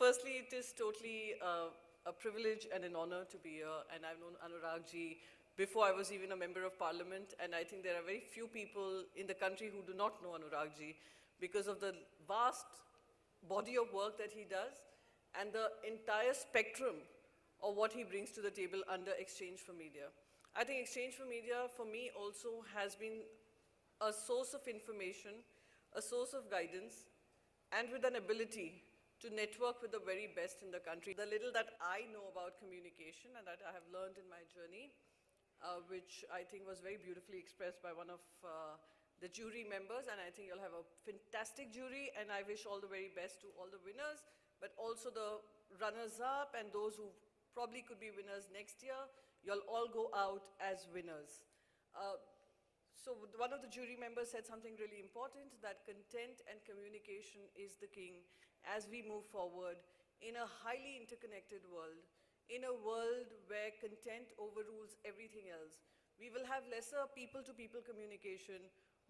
firstly, it is totally a privilege and an honor to be here. And I've known Anurag ji before I was even a member of parliament. And I think there are very few people in the country who do not know Anurag ji because of the vast body of work that he does and the entire spectrum of what he brings to the table under Exchange for Media. I think Exchange for Media, for me, also has been a source of information, a source of guidance, and with an ability to network with the very best in the country. The little that I know about communication and that I have learned in my journey, which I think was very beautifully expressed by one of the jury members, and I think you'll have a fantastic jury, and I wish all the very best to all the winners, but also the runners-up and those who probably could be winners next year. You'll all go out as winners. So one of the jury members said something really important, that content and communication is the king as we move forward in a highly interconnected world, in a world where content overrules everything else. We will have lesser people-to-people communication,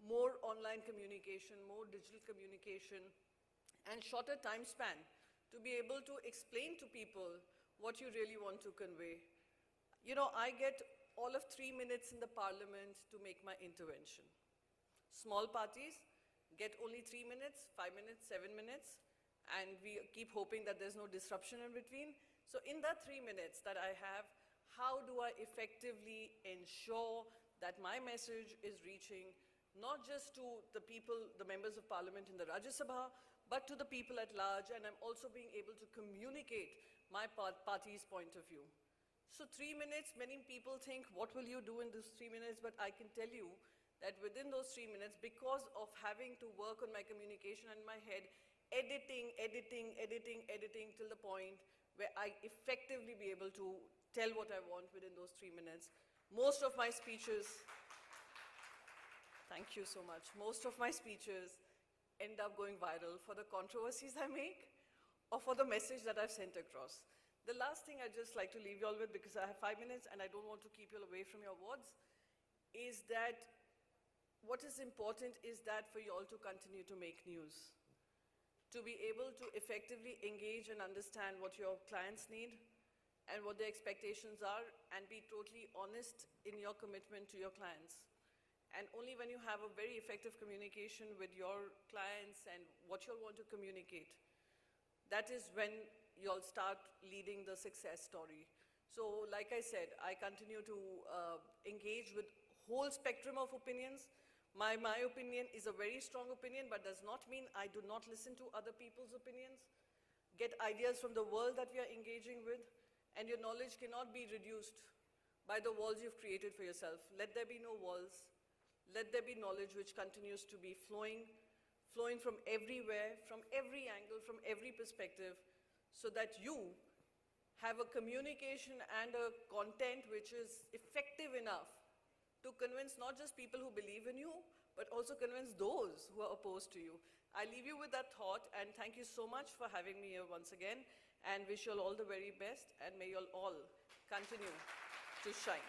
more online communication, more digital communication, and shorter time span to be able to explain to people what you really want to convey. You know, I get all of 3 minutes in the parliament to make my intervention. Small parties get only 3 minutes, 5 minutes, 7 minutes, and we keep hoping that there's no disruption in between. So in that 3 minutes that I have, how do I effectively ensure that my message is reaching not just to the people, the members of parliament in the Rajya Sabha, but to the people at large, and I'm also being able to communicate my party's point of view. So 3 minutes, many people think, what will you do in those 3 minutes? But I can tell you that within those 3 minutes, because of having to work on my communication and my head, editing till the point where I effectively be able to tell what I want within those 3 minutes. Most of my speeches, thank you so much, most of my speeches end up going viral for the controversies I make or for the message that I've sent across. The last thing I'd just like to leave you all with, because I have 5 minutes and I don't want to keep you all away from your awards, is that what is important is that for you all to continue to make news, to be able to effectively engage and understand what your clients need and what their expectations are, and be totally honest in your commitment to your clients. And only when you have a very effective communication with your clients and what you all want to communicate, that is when you'll start leading the success story. So like I said, I continue to engage with whole spectrum of opinions. My opinion is a very strong opinion, but does not mean I do not listen to other people's opinions. Get ideas from the world that we are engaging with, and your knowledge cannot be reduced by the walls you've created for yourself. Let there be no walls. Let there be knowledge which continues to be flowing from everywhere, from every angle, from every perspective, so that you have a communication and a content which is effective enough to convince not just people who believe in you, but also convince those who are opposed to you. I leave you with that thought, and thank you so much for having me here once again, and wish you all the very best, and may you all continue to shine.